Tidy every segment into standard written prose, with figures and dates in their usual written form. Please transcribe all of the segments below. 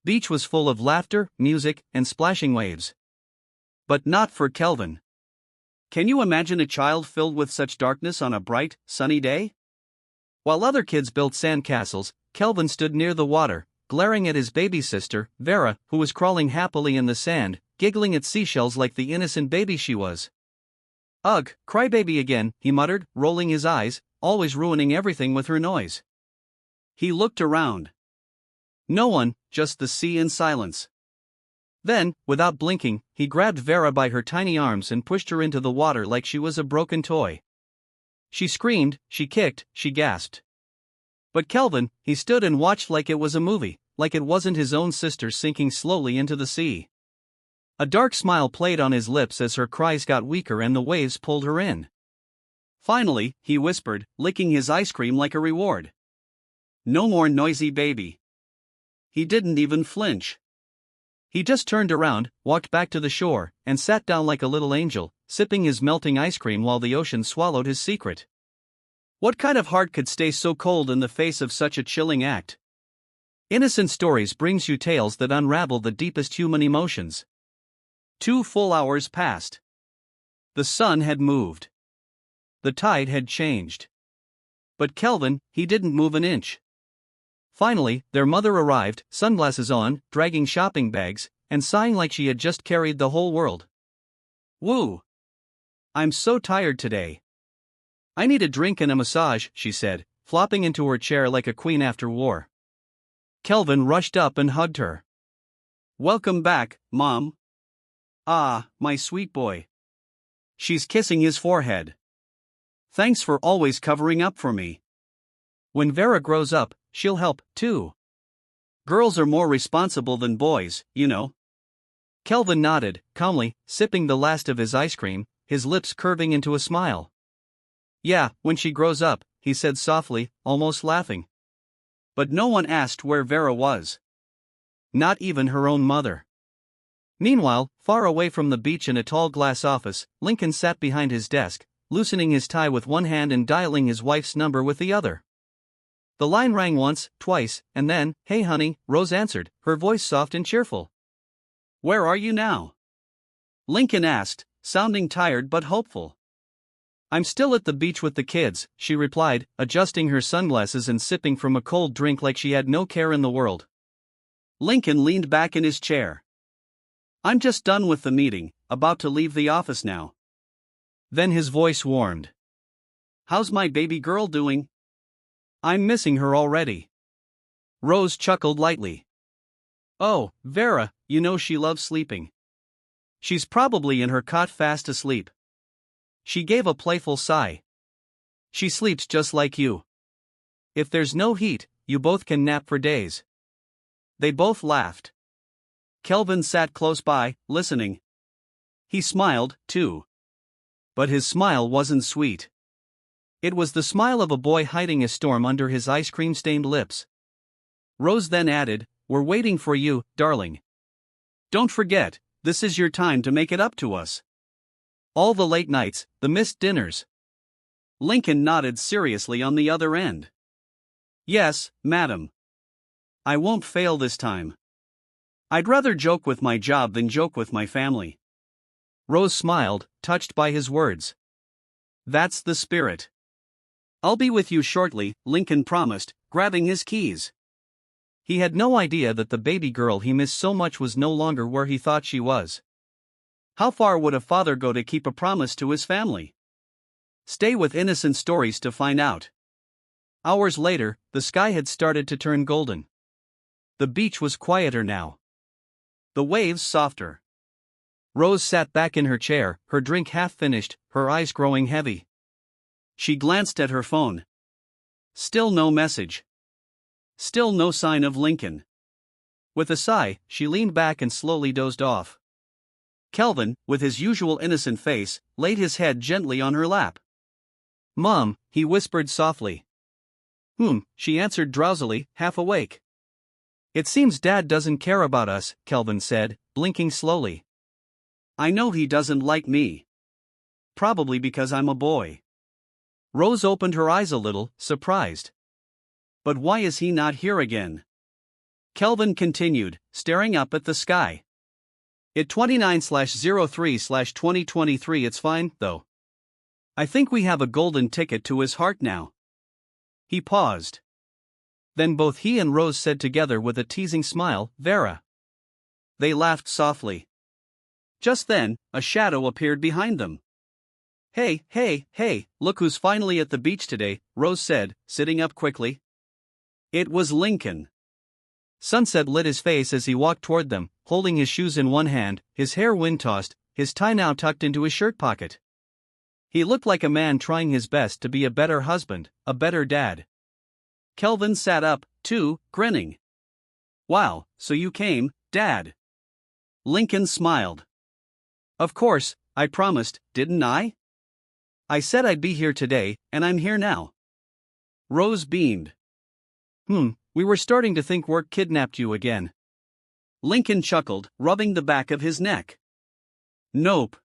Beach was full of laughter, music, and splashing waves. But not for Kelvin. Can you imagine a child filled with such darkness on a bright, sunny day? While other kids built sand castles, Kelvin stood near the water, glaring at his baby sister, Vera, who was crawling happily in the sand, giggling at seashells like the innocent baby she was. "Ugh, crybaby again," he muttered, rolling his eyes, always ruining everything with her noise. He looked around. No one, just the sea and silence. Then, without blinking, he grabbed Vera by her tiny arms and pushed her into the water like she was a broken toy. She screamed, she kicked, she gasped. But Kelvin, he stood and watched like it was a movie, like it wasn't his own sister sinking slowly into the sea. A dark smile played on his lips as her cries got weaker and the waves pulled her in. Finally, he whispered, licking his ice cream like a reward. "No more noisy, baby." He didn't even flinch. He just turned around, walked back to the shore, and sat down like a little angel, sipping his melting ice cream while the ocean swallowed his secret. What kind of heart could stay so cold in the face of such a chilling act? Innocent Stories brings you tales that unravel the deepest human emotions. 2 full hours passed. The sun had moved. The tide had changed. But Kelvin, he didn't move an inch. Finally, their mother arrived, sunglasses on, dragging shopping bags, and sighing like she had just carried the whole world. "Woo! I'm so tired today. I need a drink and a massage," she said, flopping into her chair like a queen after war. Kelvin rushed up and hugged her. "Welcome back, Mom." "Ah, my sweet boy." She's kissing his forehead. "Thanks for always covering up for me. When Vera grows up, she'll help, too. Girls are more responsible than boys, you know." Kelvin nodded, calmly, sipping the last of his ice cream, his lips curving into a smile. "Yeah, when she grows up," he said softly, almost laughing. But no one asked where Vera was. Not even her own mother. Meanwhile, far away from the beach in a tall glass office, Lincoln sat behind his desk, loosening his tie with one hand and dialing his wife's number with the other. The line rang once, twice, and then, "Hey honey," Rose answered, her voice soft and cheerful. "Where are you now?" Lincoln asked, sounding tired but hopeful. "I'm still at the beach with the kids," she replied, adjusting her sunglasses and sipping from a cold drink like she had no care in the world. Lincoln leaned back in his chair. "I'm just done with the meeting, about to leave the office now." Then his voice warmed. "How's my baby girl doing?" "I'm missing her already." Rose chuckled lightly. "Oh, Vera, you know she loves sleeping. She's probably in her cot fast asleep." She gave a playful sigh. "She sleeps just like you. If there's no heat, you both can nap for days." They both laughed. Kelvin sat close by, listening. He smiled, too. But his smile wasn't sweet. It was the smile of a boy hiding a storm under his ice cream-stained lips. Rose then added, "We're waiting for you, darling. Don't forget, this is your time to make it up to us. All the late nights, the missed dinners." Lincoln nodded seriously on the other end. "Yes, madam. I won't fail this time. I'd rather joke with my job than joke with my family." Rose smiled, touched by his words. "That's the spirit." "I'll be with you shortly," Lincoln promised, grabbing his keys. He had no idea that the baby girl he missed so much was no longer where he thought she was. How far would a father go to keep a promise to his family? Stay with Innocent Stories to find out. Hours later, the sky had started to turn golden. The beach was quieter now. The waves softer. Rose sat back in her chair, her drink half finished, her eyes growing heavy. She glanced at her phone. Still no message. Still no sign of Lincoln. With a sigh, she leaned back and slowly dozed off. Kelvin, with his usual innocent face, laid his head gently on her lap. "Mom," he whispered softly. She answered drowsily, half awake. "It seems Dad doesn't care about us," Kelvin said, blinking slowly. "I know he doesn't like me. Probably because I'm a boy." Rose opened her eyes a little, surprised. "But why is he not here again?" Kelvin continued, staring up at the sky. It 29/03/2023. It's fine, though. I think we have a golden ticket to his heart now. He paused. Then both he and Rose said together with a teasing smile, Vera. They laughed softly. Just then, a shadow appeared behind them. Hey, hey, hey, look who's finally at the beach today, Rose said, sitting up quickly. It was Lincoln. Sunset lit his face as he walked toward them, holding his shoes in one hand, his hair wind-tossed, his tie now tucked into his shirt pocket. He looked like a man trying his best to be a better husband, a better dad. Kelvin sat up, too, grinning. Wow, so you came, Dad. Lincoln smiled. Of course, I promised, didn't I? I said I'd be here today, and I'm here now. Rose beamed. We were starting to think work kidnapped you again. Lincoln chuckled, rubbing the back of his neck. Nope.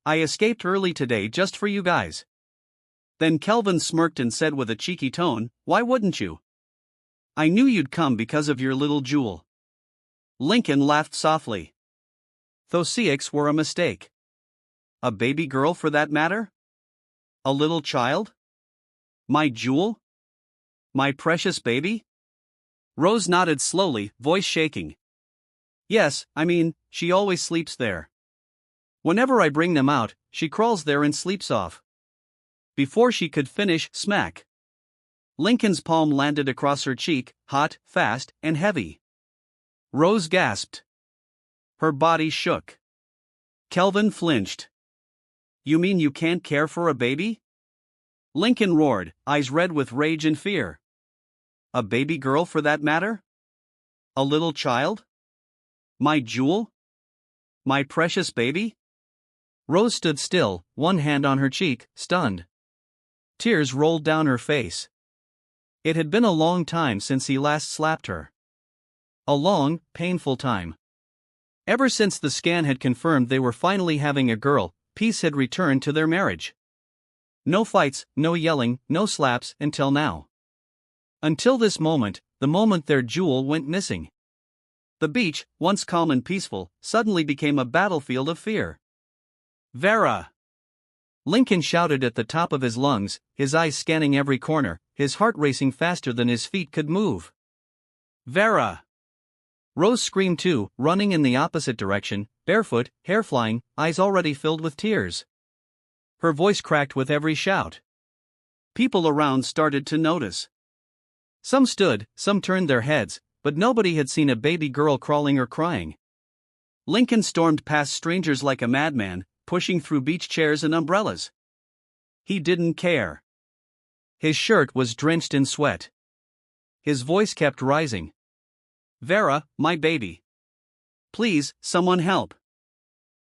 I escaped early today just for you guys. Then Kelvin smirked and said with a cheeky tone, why wouldn't you? I knew you'd come because of your little jewel. Lincoln laughed softly. Thosiacs were a mistake. A baby girl for that matter? A little child? My jewel? My precious baby? Rose nodded slowly, voice shaking. Yes, I mean, she always sleeps there. Whenever I bring them out, she crawls there and sleeps off. Before she could finish, smack. Lincoln's palm landed across her cheek, hot, fast, and heavy. Rose gasped. Her body shook. Kelvin flinched. You mean you can't care for a baby? Lincoln roared, eyes red with rage and fear. A baby girl for that matter? A little child? My jewel? My precious baby? Rose stood still, one hand on her cheek, stunned. Tears rolled down her face. It had been a long time since he last slapped her. A long, painful time. Ever since the scan had confirmed they were finally having a girl, peace had returned to their marriage. No fights, no yelling, no slaps, until now. Until this moment, the moment their jewel went missing. The beach, once calm and peaceful, suddenly became a battlefield of fear. Vera! Lincoln shouted at the top of his lungs, his eyes scanning every corner, his heart racing faster than his feet could move. Vera! Rose screamed too, running in the opposite direction, barefoot, hair flying, eyes already filled with tears. Her voice cracked with every shout. People around started to notice. Some stood, some turned their heads, but nobody had seen a baby girl crawling or crying. Lincoln stormed past strangers like a madman, pushing through beach chairs and umbrellas. He didn't care. His shirt was drenched in sweat. His voice kept rising. Vera, my baby. Please, someone help.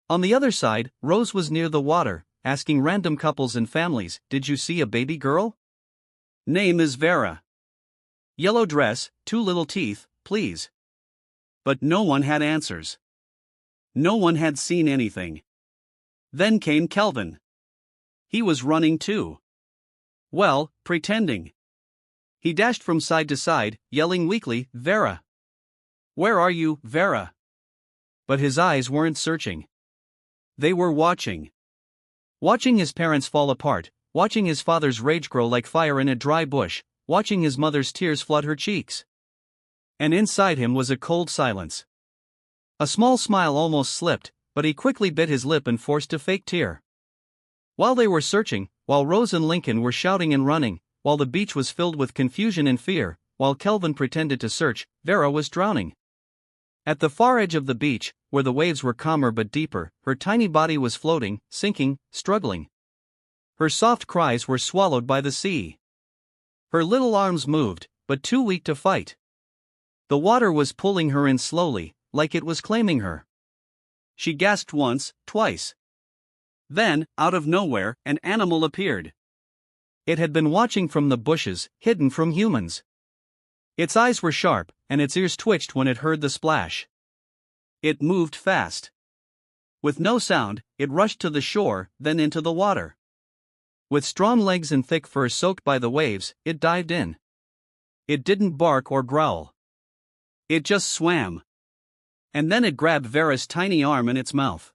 On the other side, Rose was near the water, asking random couples and families, did you see a baby girl? Name is Vera. Yellow dress, 2 little teeth, please. But no one had answers. No one had seen anything. Then came Kelvin. He was running too. Well, pretending. He dashed from side to side, yelling weakly, Vera. Where are you, Vera? But his eyes weren't searching. They were watching. Watching his parents fall apart, watching his father's rage grow like fire in a dry bush, watching his mother's tears flood her cheeks. And inside him was a cold silence. A small smile almost slipped, but he quickly bit his lip and forced a fake tear. While they were searching, while Rose and Lincoln were shouting and running, while the beach was filled with confusion and fear, while Kelvin pretended to search, Vera was drowning. At the far edge of the beach, where the waves were calmer but deeper, her tiny body was floating, sinking, struggling. Her soft cries were swallowed by the sea. Her little arms moved, but too weak to fight. The water was pulling her in slowly, like it was claiming her. She gasped once, twice. Then, out of nowhere, an animal appeared. It had been watching from the bushes, hidden from humans. Its eyes were sharp, and its ears twitched when it heard the splash. It moved fast. With no sound, it rushed to the shore, then into the water. With strong legs and thick fur soaked by the waves, it dived in. It didn't bark or growl. It just swam. And then it grabbed Vera's tiny arm in its mouth.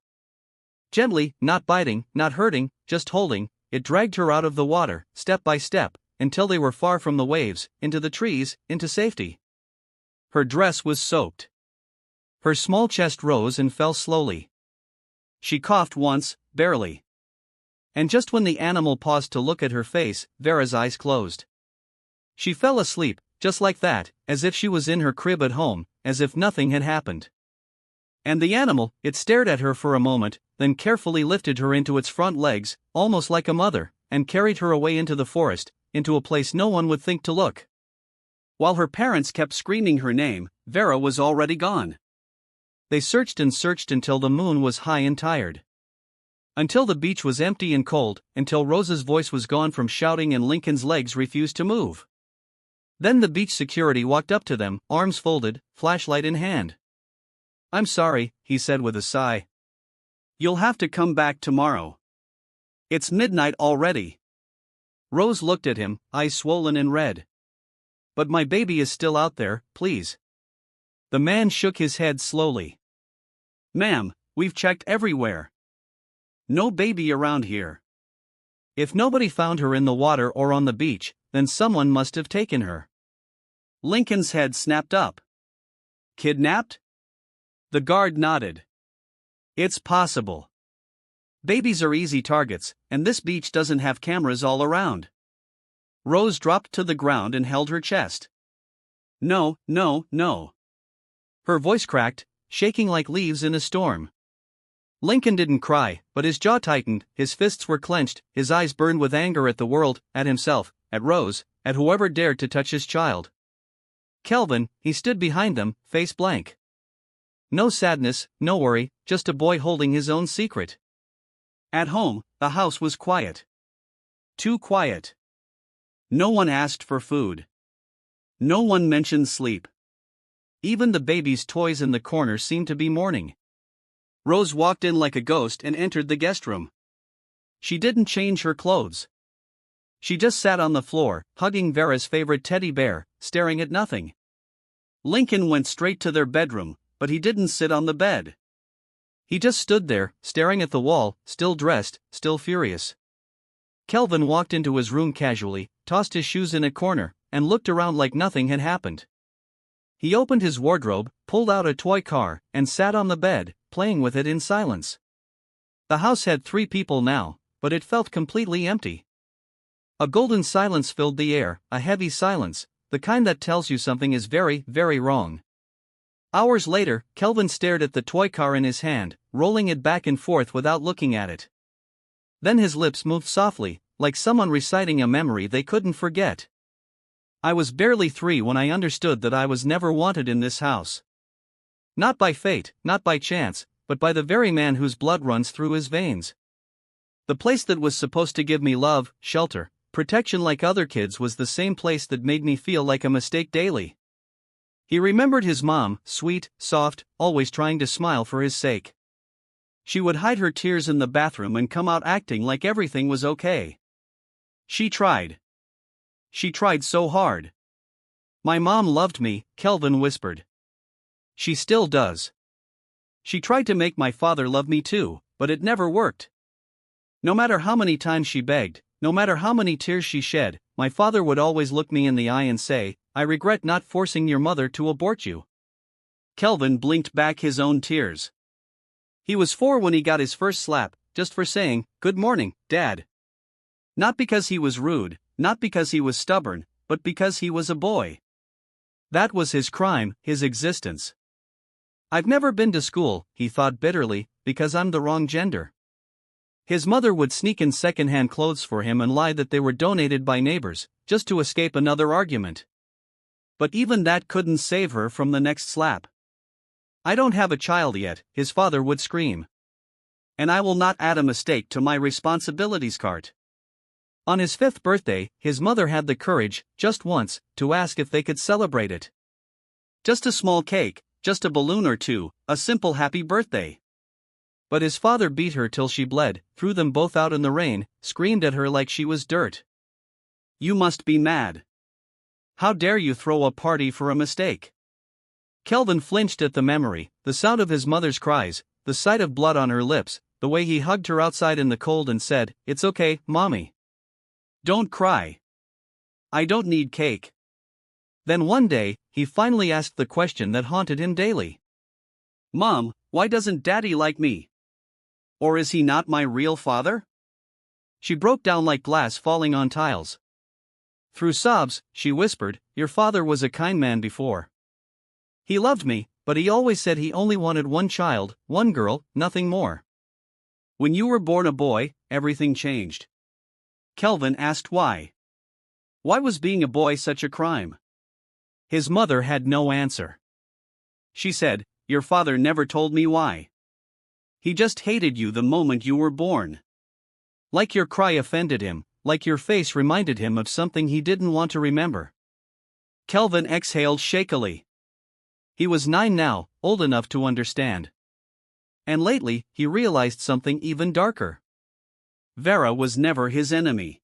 Gently, not biting, not hurting, just holding, it dragged her out of the water, step by step, until they were far from the waves, into the trees, into safety. Her dress was soaked. Her small chest rose and fell slowly. She coughed once, barely. And just when the animal paused to look at her face, Vera's eyes closed. She fell asleep, just like that, as if she was in her crib at home, as if nothing had happened. And the animal, it stared at her for a moment, then carefully lifted her into its front legs, almost like a mother, and carried her away into the forest, into a place no one would think to look. While her parents kept screaming her name, Vera was already gone. They searched and searched until the moon was high and tired. Until the beach was empty and cold, until Rose's voice was gone from shouting and Lincoln's legs refused to move. Then the beach security walked up to them, arms folded, flashlight in hand. "I'm sorry," he said with a sigh. "You'll have to come back tomorrow. It's midnight already." Rose looked at him, eyes swollen and red. "But my baby is still out there, please." The man shook his head slowly. "Ma'am, we've checked everywhere. No baby around here. If nobody found her in the water or on the beach, then someone must have taken her." Lincoln's head snapped up. "Kidnapped?" The guard nodded. "It's possible. Babies are easy targets, and this beach doesn't have cameras all around." Rose dropped to the ground and held her chest. "No, no, no." Her voice cracked, shaking like leaves in a storm. Lincoln didn't cry, but his jaw tightened, his fists were clenched, his eyes burned with anger at the world, at himself, at Rose, at whoever dared to touch his child. Kelvin, he stood behind them, face blank. No sadness, no worry, just a boy holding his own secret. At home, the house was quiet. Too quiet. No one asked for food. No one mentioned sleep. Even the baby's toys in the corner seemed to be mourning. Rose walked in like a ghost and entered the guest room. She didn't change her clothes. She just sat on the floor, hugging Vera's favorite teddy bear, staring at nothing. Lincoln went straight to their bedroom, but he didn't sit on the bed. He just stood there, staring at the wall, still dressed, still furious. Kelvin walked into his room casually, tossed his shoes in a corner, and looked around like nothing had happened. He opened his wardrobe, pulled out a toy car, and sat on the bed, playing with it in silence. The house had 3 people now, but it felt completely empty. A golden silence filled the air, a heavy silence, the kind that tells you something is very, very wrong. Hours later, Kelvin stared at the toy car in his hand, rolling it back and forth without looking at it. Then his lips moved softly, like someone reciting a memory they couldn't forget. "I was barely 3 when I understood that I was never wanted in this house. Not by fate, not by chance, but by the very man whose blood runs through his veins. The place that was supposed to give me love, shelter, protection like other kids was the same place that made me feel like a mistake daily." He remembered his mom, sweet, soft, always trying to smile for his sake. She would hide her tears in the bathroom and come out acting like everything was okay. She tried. She tried so hard. "My mom loved me," Kelvin whispered. "She still does. She tried to make my father love me too, but it never worked. No matter how many times she begged, no matter how many tears she shed, my father would always look me in the eye and say, 'I regret not forcing your mother to abort you.'" Kelvin blinked back his own tears. He was 4 when he got his first slap, just for saying, "Good morning, Dad." Not because he was rude, not because he was stubborn, but because he was a boy. That was his crime, his existence. "I've never been to school," he thought bitterly, "because I'm the wrong gender." His mother would sneak in second-hand clothes for him and lie that they were donated by neighbors, just to escape another argument. But even that couldn't save her from the next slap. "I don't have a child yet," his father would scream. "And I will not add a mistake to my responsibilities cart." On his 5th birthday, his mother had the courage, just once, to ask if they could celebrate it. Just a small cake, just a balloon or 2, a simple happy birthday. But his father beat her till she bled, threw them both out in the rain, screamed at her like she was dirt. "You must be mad. How dare you throw a party for a mistake?" Kelvin flinched at the memory, the sound of his mother's cries, the sight of blood on her lips, the way he hugged her outside in the cold and said, "It's okay, Mommy. Don't cry. I don't need cake." Then one day, he finally asked the question that haunted him daily. "Mom, why doesn't Daddy like me? Or is he not my real father?" She broke down like glass falling on tiles. Through sobs, she whispered, "Your father was a kind man before. He loved me, but he always said he only wanted one child, one girl, nothing more. When you were born a boy, everything changed." Kelvin asked why. Why was being a boy such a crime? His mother had no answer. She said, "Your father never told me why. He just hated you the moment you were born. Like your cry offended him, like your face reminded him of something he didn't want to remember." Kelvin exhaled shakily. He was 9 now, old enough to understand. And lately, he realized something even darker. Vera was never his enemy.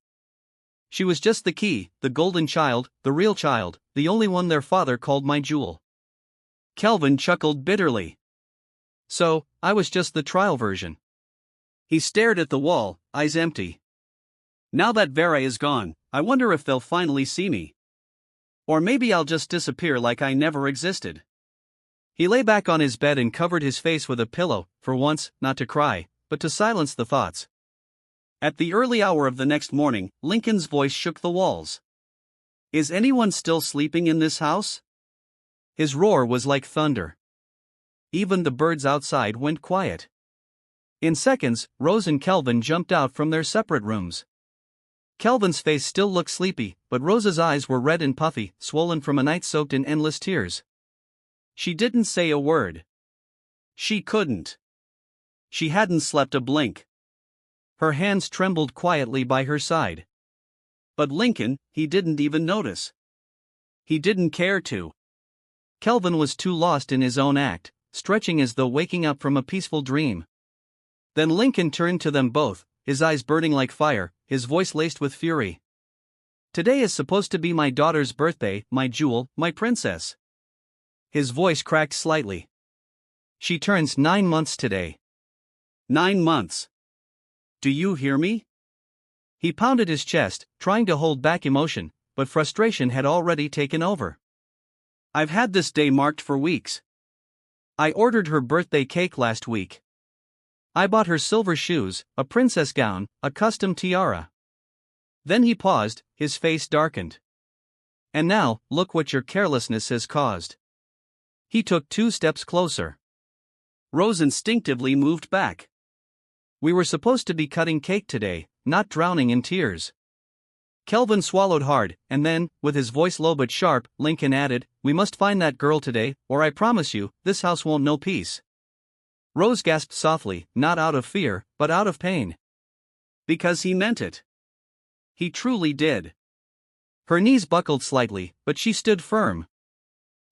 She was just the key, the golden child, the real child, the only one their father called my jewel. Kelvin chuckled bitterly. So, I was just the trial version. He stared at the wall, eyes empty. Now that Vera is gone, I wonder if they'll finally see me. Or maybe I'll just disappear like I never existed. He lay back on his bed and covered his face with a pillow, for once, not to cry, but to silence the thoughts. At the early hour of the next morning, Lincoln's voice shook the walls. "Is anyone still sleeping in this house?" His roar was like thunder. Even the birds outside went quiet. In seconds, Rose and Kelvin jumped out from their separate rooms. Kelvin's face still looked sleepy, but Rose's eyes were red and puffy, swollen from a night soaked in endless tears. She didn't say a word. She couldn't. She hadn't slept a blink. Her hands trembled quietly by her side. But Lincoln, he didn't even notice. He didn't care to. Kelvin was too lost in his own act, stretching as though waking up from a peaceful dream. Then Lincoln turned to them both, his eyes burning like fire, his voice laced with fury. "Today is supposed to be my daughter's birthday, my jewel, my princess." His voice cracked slightly. "She turns 9 months today. 9 months. Do you hear me?" He pounded his chest, trying to hold back emotion, but frustration had already taken over. "I've had this day marked for weeks. I ordered her birthday cake last week. I bought her silver shoes, a princess gown, a custom tiara." Then he paused, his face darkened. "And now, look what your carelessness has caused." He took 2 steps closer. Rose instinctively moved back. "We were supposed to be cutting cake today, not drowning in tears." Kelvin swallowed hard, and then, with his voice low but sharp, Lincoln added, "We must find that girl today, or I promise you, this house won't know peace." Rose gasped softly, not out of fear, but out of pain. Because he meant it. He truly did. Her knees buckled slightly, but she stood firm.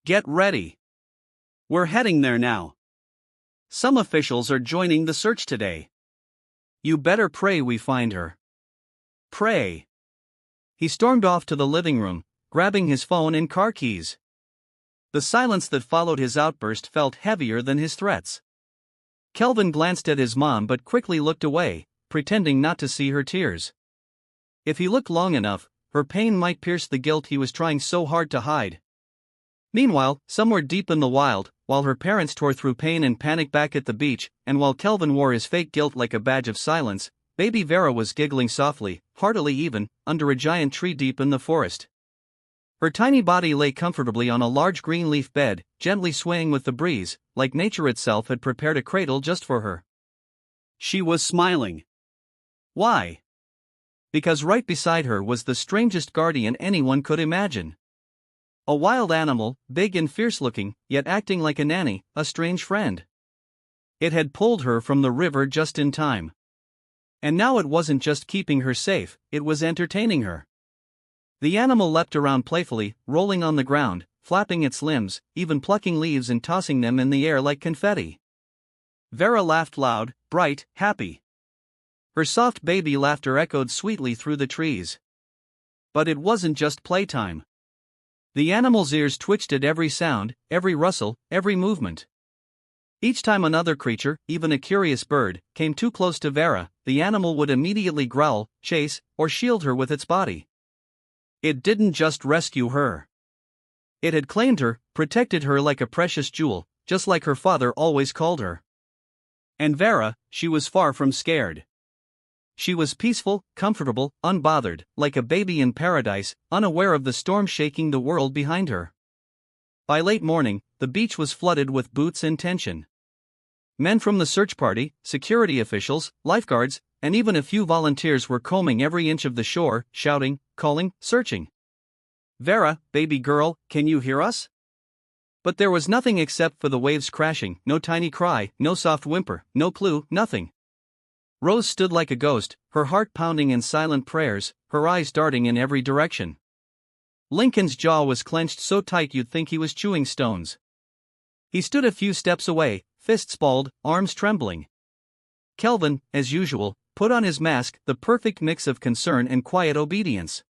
"Get ready. We're heading there now. Some officials are joining the search today. You better pray we find her. Pray." He stormed off to the living room, grabbing his phone and car keys. The silence that followed his outburst felt heavier than his threats. Kelvin glanced at his mom but quickly looked away, pretending not to see her tears. If he looked long enough, her pain might pierce the guilt he was trying so hard to hide. Meanwhile, somewhere deep in the wild, while her parents tore through pain and panic back at the beach, and while Kelvin wore his fake guilt like a badge of silence, baby Vera was giggling softly, heartily even, under a giant tree deep in the forest. Her tiny body lay comfortably on a large green leaf bed, gently swaying with the breeze, like nature itself had prepared a cradle just for her. She was smiling. Why? Because right beside her was the strangest guardian anyone could imagine. A wild animal, big and fierce-looking, yet acting like a nanny, a strange friend. It had pulled her from the river just in time. And now it wasn't just keeping her safe, it was entertaining her. The animal leapt around playfully, rolling on the ground, flapping its limbs, even plucking leaves and tossing them in the air like confetti. Vera laughed loud, bright, happy. Her soft baby laughter echoed sweetly through the trees. But it wasn't just playtime. The animal's ears twitched at every sound, every rustle, every movement. Each time another creature, even a curious bird, came too close to Vera, the animal would immediately growl, chase, or shield her with its body. It didn't just rescue her. It had claimed her, protected her like a precious jewel, just like her father always called her. And Vera, she was far from scared. She was peaceful, comfortable, unbothered, like a baby in paradise, unaware of the storm shaking the world behind her. By late morning, the beach was flooded with boots in tension. Men from the search party, security officials, lifeguards, and even a few volunteers were combing every inch of the shore, shouting, calling, searching. "Vera, baby girl, can you hear us?" But there was nothing except for the waves crashing, no tiny cry, no soft whimper, no clue, nothing. Rose stood like a ghost, her heart pounding in silent prayers, her eyes darting in every direction. Lincoln's jaw was clenched so tight you'd think he was chewing stones. He stood a few steps away, fists balled, arms trembling. Kelvin, as usual, put on his mask, the perfect mix of concern and quiet obedience.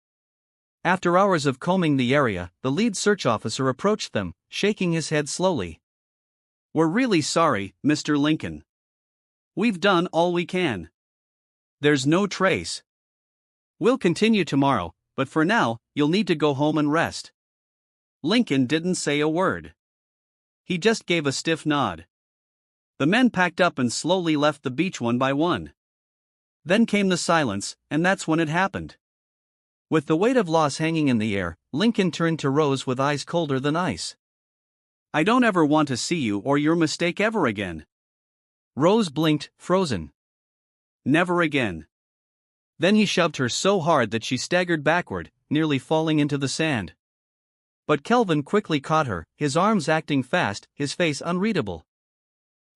After hours of combing the area, the lead search officer approached them, shaking his head slowly. "We're really sorry, Mr. Lincoln. We've done all we can. There's no trace. We'll continue tomorrow, but for now, you'll need to go home and rest." Lincoln didn't say a word. He just gave a stiff nod. The men packed up and slowly left the beach one by one. Then came the silence, and that's when it happened. With the weight of loss hanging in the air, Lincoln turned to Rose with eyes colder than ice. "I don't ever want to see you or your mistake ever again." Rose blinked, frozen. "Never again." Then he shoved her so hard that she staggered backward, nearly falling into the sand. But Kelvin quickly caught her, his arms acting fast, his face unreadable.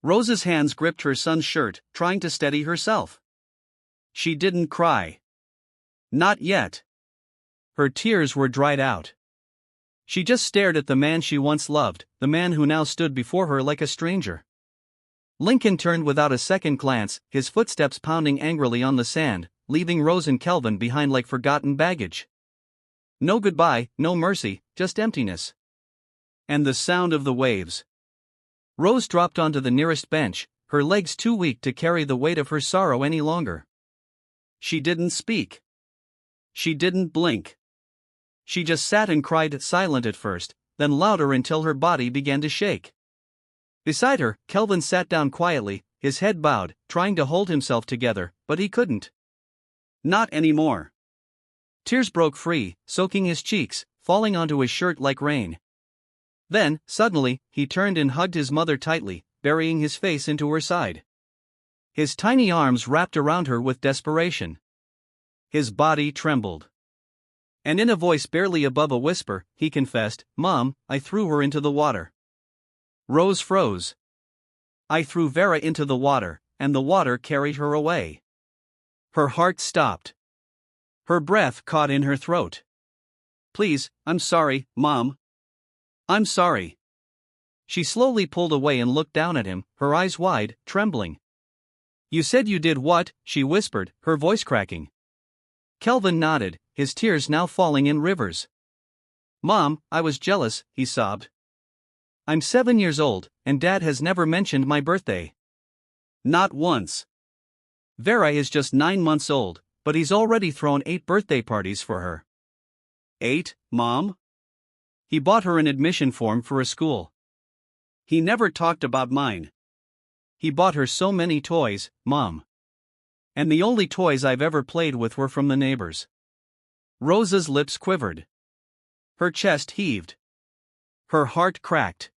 Rose's hands gripped her son's shirt, trying to steady herself. She didn't cry. Not yet. Her tears were dried out. She just stared at the man she once loved, the man who now stood before her like a stranger. Lincoln turned without a second glance, his footsteps pounding angrily on the sand, leaving Rose and Kelvin behind like forgotten baggage. No goodbye, no mercy, just emptiness. And the sound of the waves. Rose dropped onto the nearest bench, her legs too weak to carry the weight of her sorrow any longer. She didn't speak. She didn't blink. She just sat and cried, silent at first, then louder until her body began to shake. Beside her, Kelvin sat down quietly, his head bowed, trying to hold himself together, but he couldn't. Not anymore. Tears broke free, soaking his cheeks, falling onto his shirt like rain. Then, suddenly, he turned and hugged his mother tightly, burying his face into her side. His tiny arms wrapped around her with desperation. His body trembled. And in a voice barely above a whisper, he confessed, "Mom, I threw her into the water." Rose froze. "I threw Vera into the water, and the water carried her away." Her heart stopped. Her breath caught in her throat. "Please, I'm sorry, Mom. I'm sorry." She slowly pulled away and looked down at him, her eyes wide, trembling. "You said you did what?" she whispered, her voice cracking. Kelvin nodded, his tears now falling in rivers. "Mom, I was jealous," he sobbed. "I'm 7 years old, and Dad has never mentioned my birthday. Not once. Vera is just 9 months old, but he's already thrown 8 birthday parties for her." "8, Mom?" "He bought her an admission form for a school. He never talked about mine. He bought her so many toys, Mom. And the only toys I've ever played with were from the neighbors." Rose's lips quivered. Her chest heaved. Her heart cracked.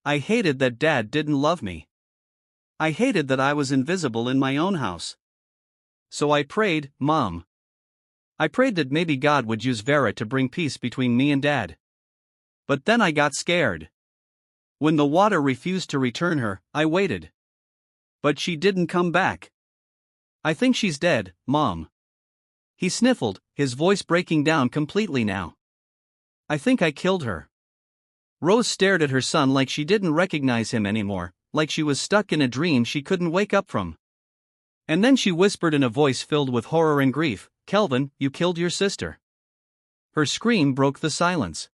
"I hated that Dad didn't love me. I hated that I was invisible in my own house. So I prayed, Mom. I prayed that maybe God would use Vera to bring peace between me and Dad. But then I got scared. When the water refused to return her, I waited. But she didn't come back. I think she's dead, Mom." He sniffled, his voice breaking down completely now. "I think I killed her." Rose stared at her son like she didn't recognize him anymore, like she was stuck in a dream she couldn't wake up from. And then she whispered in a voice filled with horror and grief, "Kelvin, you killed your sister." Her scream broke the silence.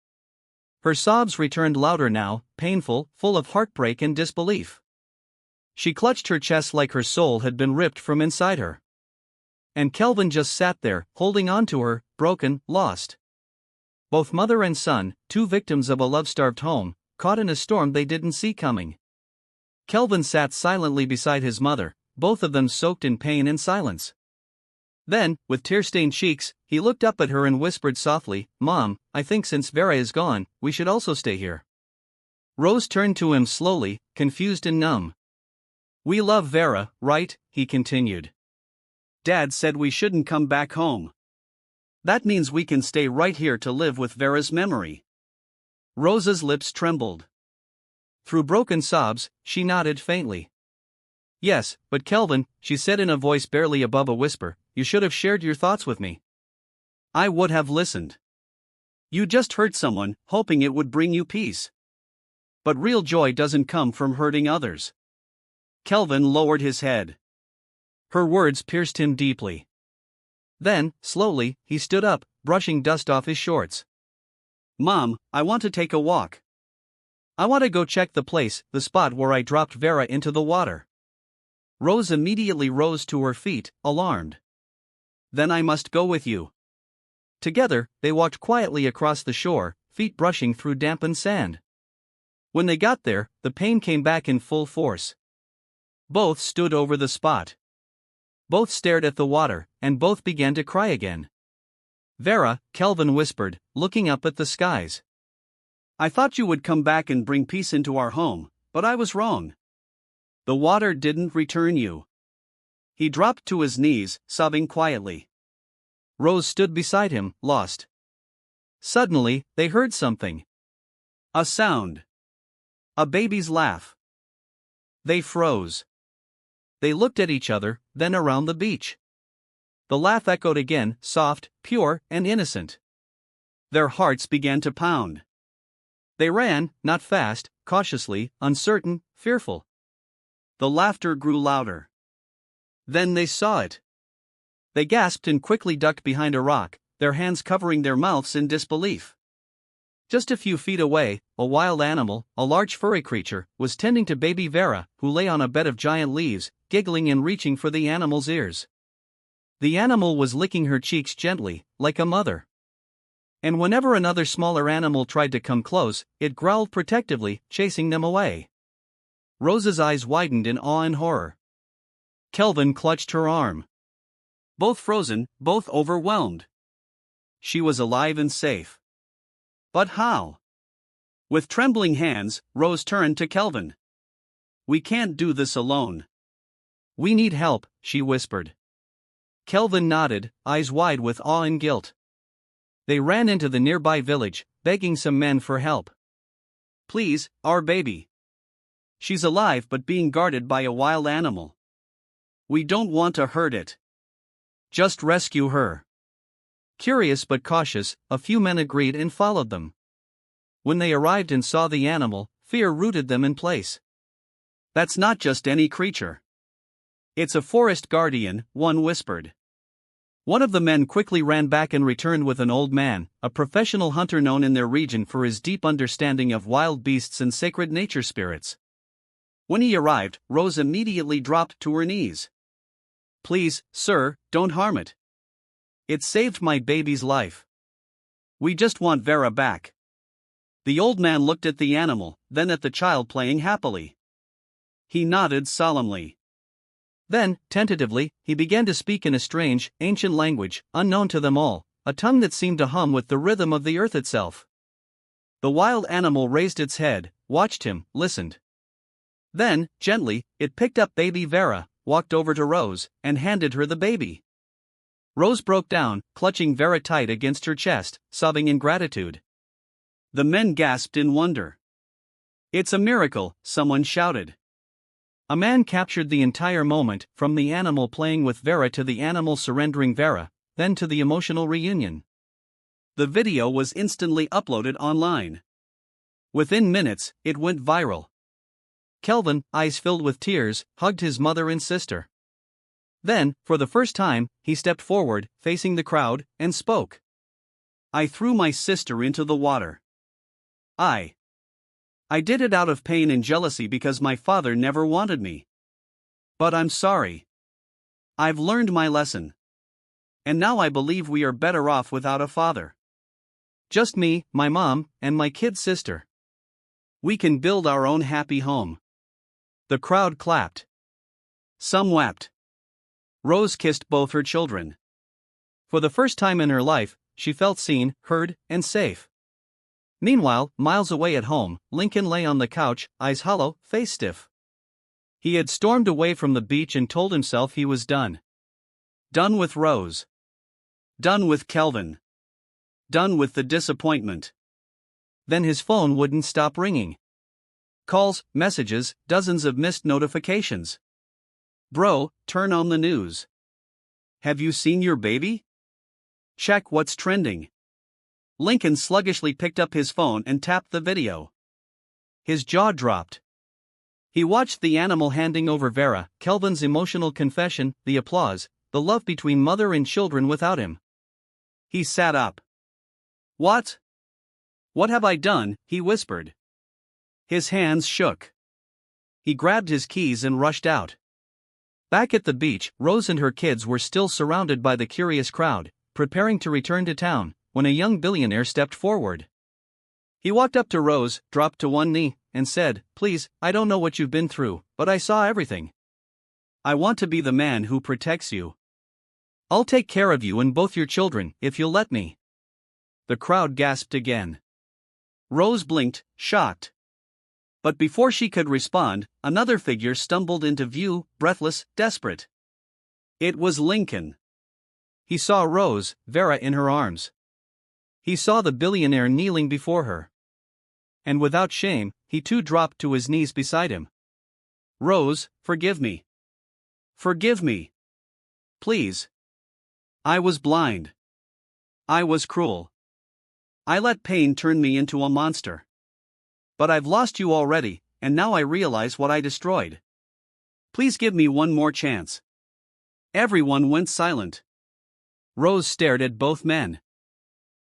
Her sobs returned louder now, painful, full of heartbreak and disbelief. She clutched her chest like her soul had been ripped from inside her. And Kelvin just sat there, holding on to her, broken, lost. Both mother and son, two victims of a love-starved home, caught in a storm they didn't see coming. Kelvin sat silently beside his mother, both of them soaked in pain and silence. Then, with tear-stained cheeks, he looked up at her and whispered softly, "Mom, I think since Vera is gone, we should also stay here." Rose turned to him slowly, confused and numb. "We love Vera, right?" he continued. "Dad said we shouldn't come back home. That means we can stay right here to live with Vera's memory." Rose's lips trembled. Through broken sobs, she nodded faintly. "Yes, but Kelvin," she said in a voice barely above a whisper, "you should have shared your thoughts with me. I would have listened. You just hurt someone, hoping it would bring you peace. But real joy doesn't come from hurting others." Kelvin lowered his head. Her words pierced him deeply. Then, slowly, he stood up, brushing dust off his shorts. "Mom, I want to take a walk. I want to go check the place, the spot where I dropped Vera into the water." Rose immediately rose to her feet, alarmed. "Then I must go with you." Together, they walked quietly across the shore, feet brushing through dampened sand. When they got there, the pain came back in full force. Both stood over the spot. Both stared at the water, and both began to cry again. "Vera," Kelvin whispered, looking up at the skies. "I thought you would come back and bring peace into our home, but I was wrong. The water didn't return you." He dropped to his knees, sobbing quietly. Rose stood beside him, lost. Suddenly, they heard something. A sound. A baby's laugh. They froze. They looked at each other, then around the beach. The laugh echoed again, soft, pure, and innocent. Their hearts began to pound. They ran, not fast, cautiously, uncertain, fearful. The laughter grew louder. Then they saw it. They gasped and quickly ducked behind a rock, their hands covering their mouths in disbelief. Just a few feet away, a wild animal, a large furry creature, was tending to baby Vera, who lay on a bed of giant leaves, giggling and reaching for the animal's ears. The animal was licking her cheeks gently, like a mother. And whenever another smaller animal tried to come close, it growled protectively, chasing them away. Rose's eyes widened in awe and horror. Kelvin clutched her arm. Both frozen, both overwhelmed. She was alive and safe. But how? With trembling hands, Rose turned to Kelvin. "We can't do this alone. We need help," she whispered. Kelvin nodded, eyes wide with awe and guilt. They ran into the nearby village, begging some men for help. "Please, our baby. She's alive but being guarded by a wild animal. We don't want to hurt it. Just rescue her." Curious but cautious, a few men agreed and followed them. When they arrived and saw the animal, fear rooted them in place. "That's not just any creature. It's a forest guardian," one whispered. One of the men quickly ran back and returned with an old man, a professional hunter known in their region for his deep understanding of wild beasts and sacred nature spirits. When he arrived, Rose immediately dropped to her knees. "Please, sir, don't harm it. It saved my baby's life. We just want Vera back." The old man looked at the animal, then at the child playing happily. He nodded solemnly. Then, tentatively, he began to speak in a strange, ancient language, unknown to them all, a tongue that seemed to hum with the rhythm of the earth itself. The wild animal raised its head, watched him, listened. Then, gently, it picked up baby Vera, walked over to Rose, and handed her the baby. Rose broke down, clutching Vera tight against her chest, sobbing in gratitude. The men gasped in wonder. "It's a miracle," someone shouted. A man captured the entire moment, from the animal playing with Vera to the animal surrendering Vera, then to the emotional reunion. The video was instantly uploaded online. Within minutes, it went viral. Kelvin, eyes filled with tears, hugged his mother and sister. Then, for the first time, he stepped forward, facing the crowd, and spoke. "I threw my sister into the water. I did it out of pain and jealousy because my father never wanted me. But I'm sorry. I've learned my lesson. And now I believe we are better off without a father. Just me, my mom, and my kid sister. We can build our own happy home." The crowd clapped. Some wept. Rose kissed both her children. For the first time in her life, she felt seen, heard, and safe. Meanwhile, miles away at home, Lincoln lay on the couch, eyes hollow, face stiff. He had stormed away from the beach and told himself he was done. Done with Rose. Done with Kelvin. Done with the disappointment. Then his phone wouldn't stop ringing. Calls, messages, dozens of missed notifications. "Bro, turn on the news. Have you seen your baby? Check what's trending." Lincoln sluggishly picked up his phone and tapped the video. His jaw dropped. He watched the animal handing over Vera, Kelvin's emotional confession, the applause, the love between mother and children without him. He sat up. "What? What have I done?" he whispered. His hands shook. He grabbed his keys and rushed out. Back at the beach, Rose and her kids were still surrounded by the curious crowd, preparing to return to town, when a young billionaire stepped forward. He walked up to Rose, dropped to one knee, and said, "Please, I don't know what you've been through, but I saw everything. I want to be the man who protects you. I'll take care of you and both your children, if you'll let me." The crowd gasped again. Rose blinked, shocked. But before she could respond, another figure stumbled into view, breathless, desperate. It was Lincoln. He saw Rose, Vera in her arms. He saw the billionaire kneeling before her. And without shame, he too dropped to his knees beside him. "Rose, forgive me. Forgive me. Please. I was blind. I was cruel. I let pain turn me into a monster. But I've lost you already, and now I realize what I destroyed. Please give me one more chance." Everyone went silent. Rose stared at both men.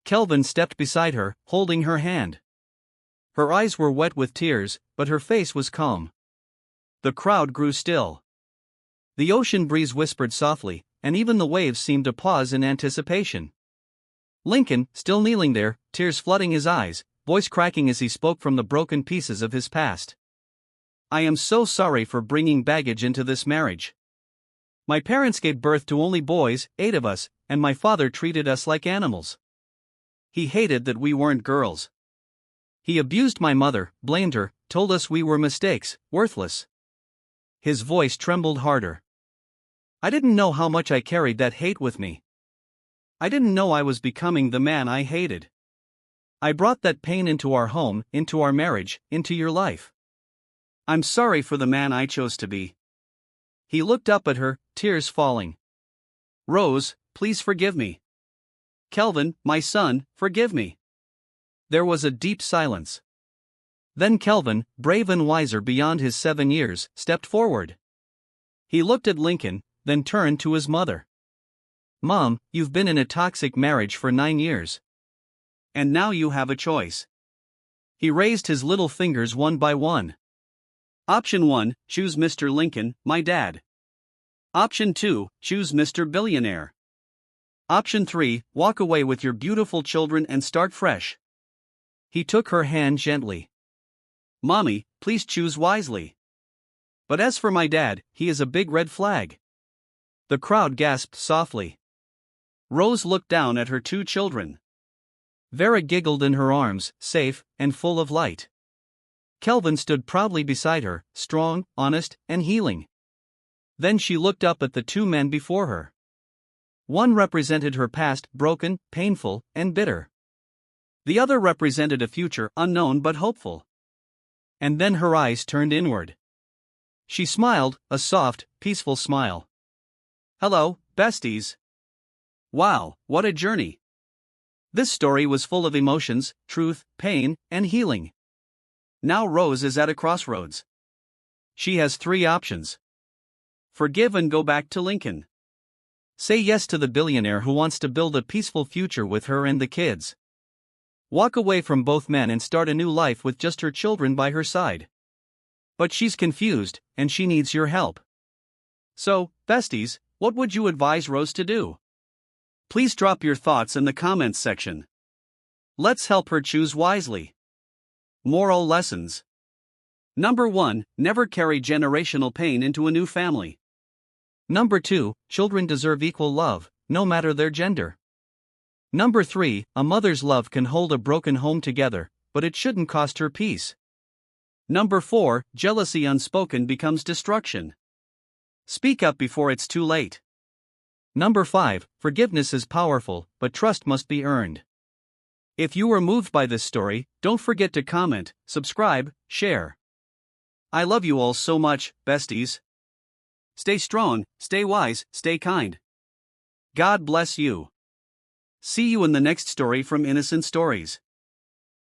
Kelvin stepped beside her, holding her hand. Her eyes were wet with tears, but her face was calm. The crowd grew still. The ocean breeze whispered softly, and even the waves seemed to pause in anticipation. Lincoln, still kneeling there, tears flooding his eyes, voice cracking as he spoke from the broken pieces of his past. "I am so sorry for bringing baggage into this marriage. My parents gave birth to only boys, 8 of us, and my father treated us like animals. He hated that we weren't girls. He abused my mother, blamed her, told us we were mistakes, worthless." His voice trembled harder. "I didn't know how much I carried that hate with me. I didn't know I was becoming the man I hated. I brought that pain into our home, into our marriage, into your life. I'm sorry for the man I chose to be." He looked up at her, tears falling. "Rose, please forgive me. Kelvin, my son, forgive me." There was a deep silence. Then Kelvin, brave and wiser beyond his 7 years, stepped forward. He looked at Lincoln, then turned to his mother. "Mom, you've been in a toxic marriage for 9 years. And now you have a choice." He raised his little fingers one by one. "Option 1, choose Mr. Lincoln, my dad. Option 2, choose Mr. Billionaire. Option 3, walk away with your beautiful children and start fresh." He took her hand gently. "Mommy, please choose wisely. But as for my dad, he is a big red flag." The crowd gasped softly. Rose looked down at her 2 children. Vera giggled in her arms, safe and full of light. Kelvin stood proudly beside her, strong, honest, and healing. Then she looked up at the 2 men before her. One represented her past, broken, painful, and bitter. The other represented a future unknown but hopeful. And then her eyes turned inward. She smiled, a soft, peaceful smile. "Hello, besties. Wow, what a journey." This story was full of emotions, truth, pain, and healing. Now Rose is at a crossroads. She has 3 options. Forgive and go back to Lincoln. Say yes to the billionaire who wants to build a peaceful future with her and the kids. walk away from both men and start a new life with just her children by her side. But she's confused, and she needs your help. So, besties, what would you advise Rose to do? Please drop your thoughts in the comments section. Let's help her choose wisely. Moral lessons. Number 1. Never carry generational pain into a new family. Number 2. Children deserve equal love, no matter their gender. Number 3. A mother's love can hold a broken home together, but it shouldn't cost her peace. Number 4. Jealousy unspoken becomes destruction. Speak up before it's too late. Number 5. Forgiveness is powerful, but trust must be earned. If you were moved by this story, don't forget to comment, subscribe, share. I love you all so much, besties. Stay strong, stay wise, stay kind. God bless you. See you in the next story from Innocent Stories.